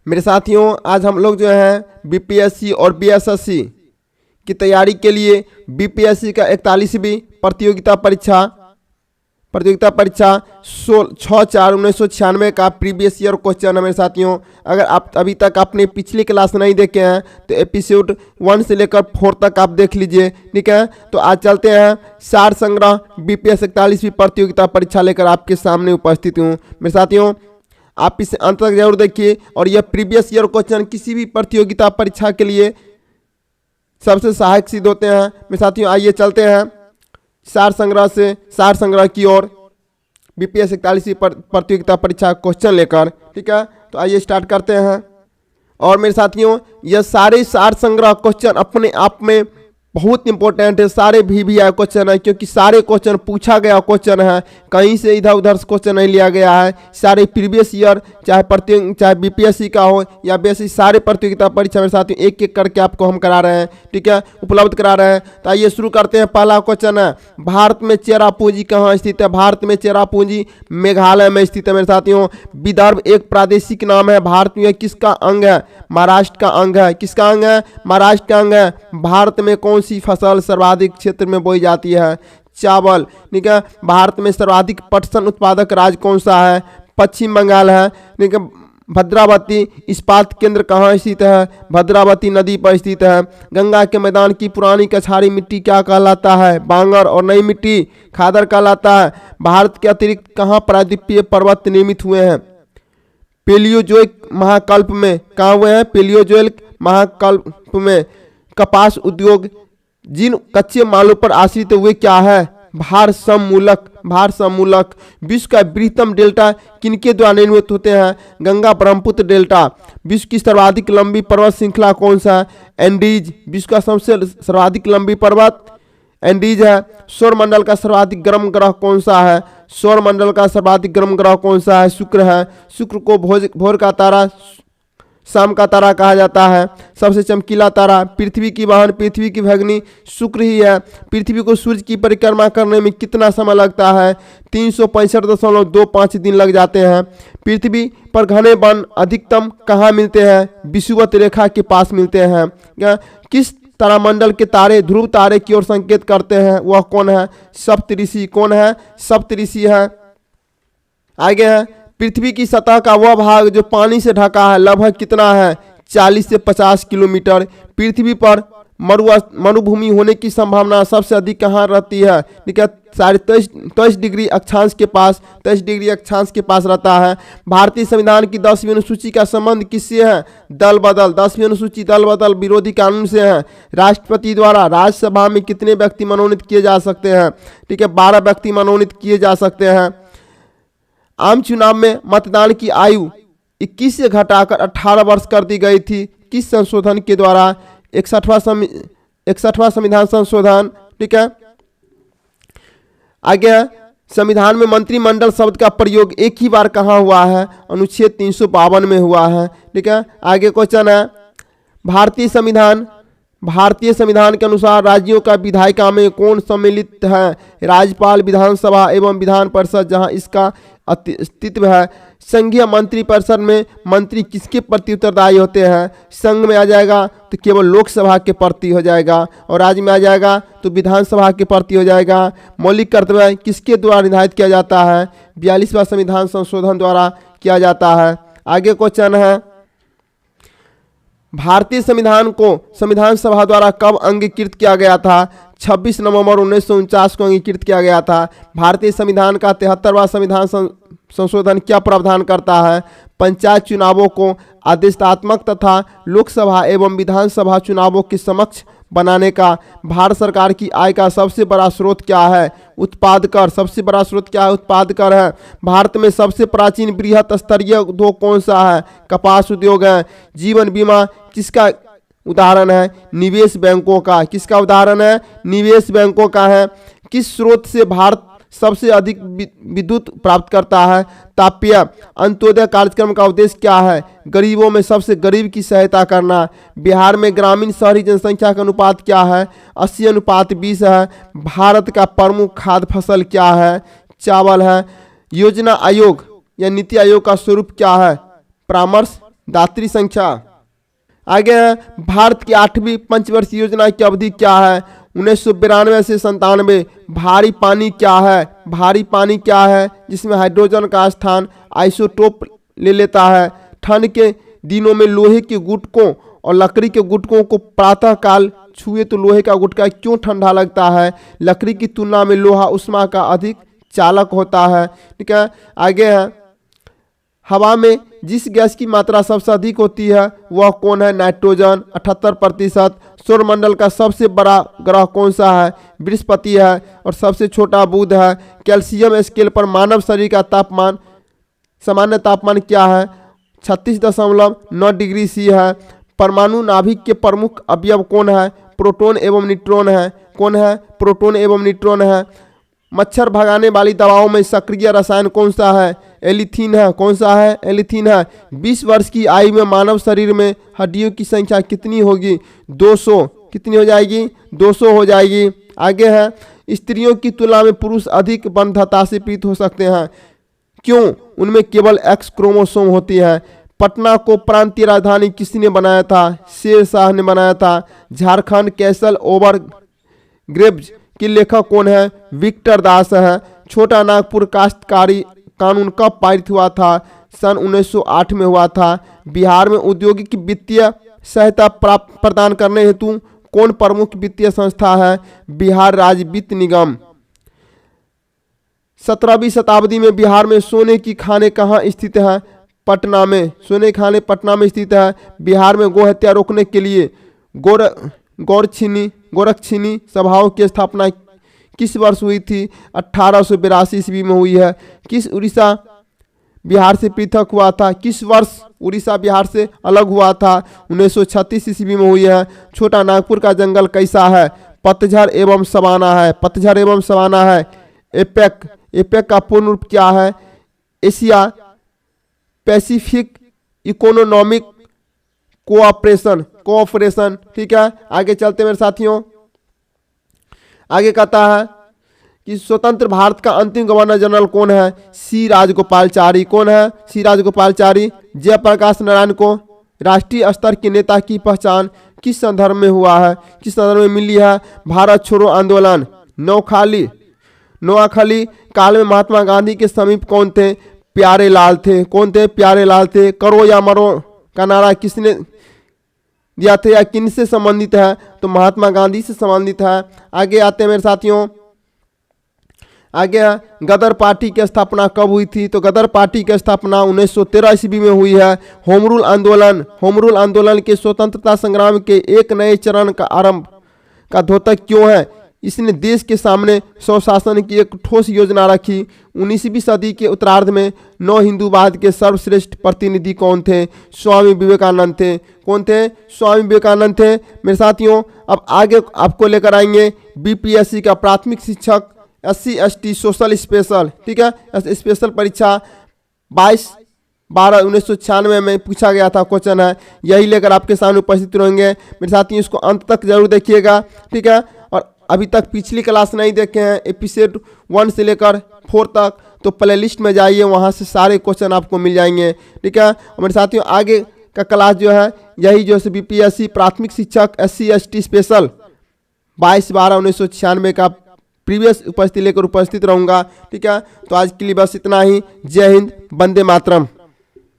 मेरे साथियों, आज हम लोग जो है बीपीएससी और बीएसएससी की तैयारी के लिए बीपीएससी का 41वीं प्रतियोगिता परीक्षा 6/4/1996 का प्रीवियस ईयर क्वेश्चन है। मेरे साथियों, अगर आप अभी तक अपने पिछली क्लास नहीं देखे हैं तो एपिसोड 1 से लेकर 4 तक आप देख लीजिए, ठीक है। तो आज चलते हैं सार संग्रह बीपीएस 41वीं प्रतियोगिता परीक्षा लेकर आपके सामने उपस्थित हूँ। मेरे साथियों, आप इसे अंत तक जरूर देखिए और यह प्रीवियस ईयर क्वेश्चन किसी भी प्रतियोगिता परीक्षा के लिए सबसे सहायक सिद्ध होते हैं। मेरे साथियों, आइए चलते हैं सार संग्रह की ओर बीपीएस 41वीं प्रतियोगिता परीक्षा क्वेश्चन लेकर, ठीक है। तो आइए स्टार्ट करते हैं। और मेरे साथियों, यह सारे सार संग्रह क्वेश्चन अपने आप में बहुत इंपॉर्टेंट है। सारे VVI क्वेश्चन है, क्योंकि सारे क्वेश्चन पूछा गया क्वेश्चन है, कहीं से इधर उधर से क्वेश्चन नहीं लिया गया है। सारे प्रीवियस ईयर चाहे बीपीएससी का हो या बीएससी, सारे प्रतियोगिता परीक्षा में साथियों एक एक करके आपको हम करा रहे हैं, ठीक है, उपलब्ध करा रहे हैं। तो आइए शुरू करते हैं। पहला क्वेश्चन है, भारत में चेरापूंजी कहाँ स्थित है? भारत में चेरापूंजी मेघालय में स्थित है। मेरे साथियों, विदर्भ एक प्रादेशिक नाम है। भारत में किसका अंग है? महाराष्ट्र का अंग है। किसका अंग है? महाराष्ट्र का अंग है। भारत में कौन सी फसल सर्वाधिक क्षेत्र में बोई जाती है? चावल, ठीक है। भारत में सर्वाधिक पटसन उत्पादक राज्य कौन सा है? पश्चिम बंगाल है, ठीक है। भद्रावती इस्पात केंद्र कहाँ स्थित है? भद्रावती नदी पर स्थित है। गंगा के मैदान की पुरानी कछारी मिट्टी क्या कहलाता है? बांगर। और नई मिट्टी खादर कहलाता है। भारत के अतिरिक्त कहाँ प्रायद्वीपीय पर्वत निर्मित हुए हैं? पेलियोजोइक महाकल्प में। कहाँ हुए हैं? पेलियोजोइक महाकल्प में। कपास उद्योग जिन कच्चे मालों पर आश्रित हुए क्या है? भार सममूलक। विश्व का बृहत्तम डेल्टा किनके द्वारा निर्मित होते हैं? गंगा ब्रह्मपुत्र डेल्टा। विश्व की सर्वाधिक लंबी पर्वत श्रृंखला कौन सा है? एंडीज। विश्व का सबसे सर्वाधिक लंबी पर्वत एंडीज है। सौरमंडल का सर्वाधिक गर्म ग्रह कौन सा है? सौरमंडल का सर्वाधिक गर्म ग्रह कौन सा है? शुक्र है। शुक्र को भोर का तारा, शाम का तारा कहा जाता है। सबसे चमकीला तारा पृथ्वी की वाहन, पृथ्वी की भगिनी शुक्र ही है। पृथ्वी को सूर्य की परिक्रमा करने में कितना समय लगता है? 365.25 दिन लग जाते हैं। पृथ्वी पर घने वन अधिकतम कहाँ मिलते हैं? विषुवत रेखा के पास मिलते हैं। किस तारामंडल के तारे ध्रुव तारे की ओर संकेत करते हैं? वह कौन है? सप्तऋषि। कौन है? सप्तऋषि है। आगे है, पृथ्वी की सतह का वह भाग जो पानी से ढका है लगभग कितना है? 40 से 50 किलोमीटर। पृथ्वी पर मरुभूमि होने की संभावना सबसे अधिक कहाँ रहती है? ठीक है, 23 डिग्री अक्षांश के पास, 23 डिग्री अक्षांश के पास रहता है। भारतीय संविधान की 10वीं अनुसूची का संबंध किससे है? दल बदल। 10वीं अनुसूची दल बदल विरोधी कानून से है। राष्ट्रपति द्वारा राज्यसभा में कितने व्यक्ति मनोनीत किए जा सकते हैं? ठीक है, 12 व्यक्ति मनोनीत किए जा सकते हैं। आम चुनाव में मतदान की आयु 21 से घटाकर 18 वर्ष कर दी गई थी। किस संशोधन के द्वारा? 61वां संविधान संशोधन। ठीक है, आगे संविधान में मंत्रिमंडल शब्द का प्रयोग एक ही बार कहाँ हुआ है? अनुच्छेद 352 में हुआ है। ठीक है, आगे क्वेश्चन है, भारतीय संविधान के अनुसार राज्यों का विधायिका में कौन सम्मिलित है? राज्यपाल, विधानसभा एवं विधान परिषद जहां इसका अस्तित्व है। संघीय मंत्री परिषद में मंत्री किसके प्रति उत्तरदायी होते हैं? संघ में आ जाएगा तो केवल लोकसभा के प्रति हो जाएगा, और राज्य में आ जाएगा तो विधानसभा के प्रति हो जाएगा। मौलिक कर्तव्य किसके द्वारा निर्धारित किया जाता है? 42वां संविधान संशोधन द्वारा किया जाता है। आगे क्वेश्चन है, भारतीय संविधान को संविधान सभा द्वारा कब अंगीकृत किया गया था? 26 नवंबर 1949 को अंगीकृत किया गया था। भारतीय संविधान का 73वां संविधान संशोधन क्या प्रावधान करता है? पंचायत चुनावों को आदेशात्मक तथा लोकसभा एवं विधानसभा चुनावों के समक्ष बनाने का। भारत सरकार की आय का सबसे बड़ा स्रोत क्या है? उत्पाद कर। सबसे बड़ा स्रोत क्या है? उत्पाद कर है। भारत में सबसे प्राचीन बृहत स्तरीय उद्योग कौन सा है? कपास उद्योग है। जीवन बीमा किसका उदाहरण है? निवेश बैंकों का। किसका उदाहरण है? निवेश बैंकों का है। किस स्रोत से भारत सबसे अधिक विद्युत प्राप्त करता है? तापीय। अंत्योदय कार्यक्रम का उद्देश्य क्या है? गरीबों में सबसे गरीब की सहायता करना। बिहार में ग्रामीण शहरी जनसंख्या का अनुपात क्या है? 80:20 है। भारत का प्रमुख खाद्य फसल क्या है? चावल है। योजना आयोग या नीति आयोग का स्वरूप क्या है? परामर्श दात्री संख्या। आगे है भारत की 8वीं पंचवर्षीय योजना की अवधि क्या है? 1992 से 97। भारी पानी क्या है? भारी पानी क्या है? जिसमें हाइड्रोजन का स्थान आइसोटोप ले लेता है। ठंड के दिनों में लोहे के गुटकों और लकड़ी के गुटकों को प्रातः काल छुए तो लोहे का गुटका क्यों ठंडा लगता है? लकड़ी की तुलना में लोहा उष्मा का अधिक चालक होता है। ठीक है, आगे है हवा में जिस गैस की मात्रा सबसे अधिक होती है वह कौन है? नाइट्रोजन 78%। सौरमंडल का सबसे बड़ा ग्रह कौन सा है? बृहस्पति है। और सबसे छोटा बुध है। कैल्शियम स्केल पर मानव शरीर का तापमान सामान्य तापमान क्या है? 36.9 डिग्री सी है। परमाणु नाभिक के प्रमुख अवयव कौन है? प्रोटॉन एवं न्यूट्रॉन है। कौन है? प्रोटॉन एवं न्यूट्रॉन है। मच्छर भगाने वाली दवाओं में सक्रिय रसायन कौन सा है? एलिथीन है। कौन सा है? एलिथीन है। 20 वर्ष की आयु में मानव शरीर में हड्डियों की संख्या कितनी होगी? 200। कितनी हो जाएगी? 200 हो जाएगी। आगे है स्त्रियों की तुलना में पुरुष अधिक बंधता से पीड़ित हो सकते हैं। क्यों? उनमें केवल एक्स क्रोमोसोम होती है। पटना को प्रांतीय राजधानी किसने बनाया था? शेर शाह ने बनाया था। झारखंड कैसल ओवर ग्रेव्स के लेखक कौन है? विक्टर दास है। छोटा नागपुर काश्तकारी कानून कब पारित हुआ था? सन 1908 में हुआ था। बिहार में औद्योगिक वित्तीय सहायता प्रदान करने हेतु कौन प्रमुख वित्तीय संस्था है? बिहार राज्य वित्त निगम। 17वीं शताब्दी में बिहार में सोने की खानें कहाँ स्थित है? पटना में। सोने की खानें पटना में स्थित है। बिहार में गौ हत्या रोकने के लिए गोरक्षिणी सभाओं की स्थापना किस वर्ष हुई थी? 1882 ईस्वी में हुई है। किस उड़ीसा बिहार से पृथक हुआ था? किस वर्ष उड़ीसा बिहार से अलग हुआ था? 1936 ईस्वी में हुई है। छोटा नागपुर का जंगल कैसा है? पतझड़ एवं सवाना है। पतझड़ एवं सवाना है। एपेक का पूर्ण रूप क्या है? Asia Pacific economic cooperation. ठीक है, आगे चलते मेरे साथियों। आगे कहता है कि स्वतंत्र भारत का अंतिम गवर्नर जनरल कौन है? सी राजगोपालचारी। कौन है? सी राजगोपालचारी। जयप्रकाश नारायण को राष्ट्रीय स्तर के नेता की पहचान किस संदर्भ में हुआ है? किस संदर्भ में मिली है? भारत छोड़ो आंदोलन। नोआखली काल में महात्मा गांधी के समीप कौन थे? प्यारे लाल थे। कौन थे? प्यारे लाल थे। करो या मरो का नारा किसने दिया था या किन से संबंधित है? तो महात्मा गांधी से संबंधित है। आगे आते हैं मेरे साथियों। आगे गदर पार्टी की स्थापना कब हुई थी? तो गदर पार्टी की स्थापना 1913 ईस्वी में हुई है। होम रूल आंदोलन के स्वतंत्रता संग्राम के एक नए चरण का आरंभ का द्योतक क्यों है? इसने देश के सामने स्वशासन की एक ठोस योजना रखी। 19वीं सदी के उत्तरार्ध में नव हिंदूवाद के सर्वश्रेष्ठ प्रतिनिधि कौन थे? स्वामी विवेकानंद थे। कौन थे? स्वामी विवेकानंद थे। मेरे साथियों अब आगे आपको लेकर आएंगे बीपीएससी का प्राथमिक शिक्षक SC ST सोशल स्पेशल। ठीक है, स्पेशल परीक्षा 22/12/1996 में पूछा गया था क्वेश्चन है। यही लेकर आपके सामने उपस्थित रहेंगे मेरे साथियों। इसको अंत तक जरूर देखिएगा। ठीक है, और अभी तक पिछली क्लास नहीं देखे हैं एपिसोड 1 से लेकर 4 तक तो प्ले लिस्ट में जाइए, वहाँ से सारे क्वेश्चन आपको मिल जाएंगे। ठीक है, और मेरे साथियों आगे का क्लास जो है यही जो है बीपीएससी प्राथमिक शिक्षक SC ST स्पेशल 22/12/1996 का प्रीवियस उपस्थिति लेकर उपस्थित रहूँगा। ठीक है, तो आज के लिए बस इतना ही। जय हिंद, वंदे मातरम।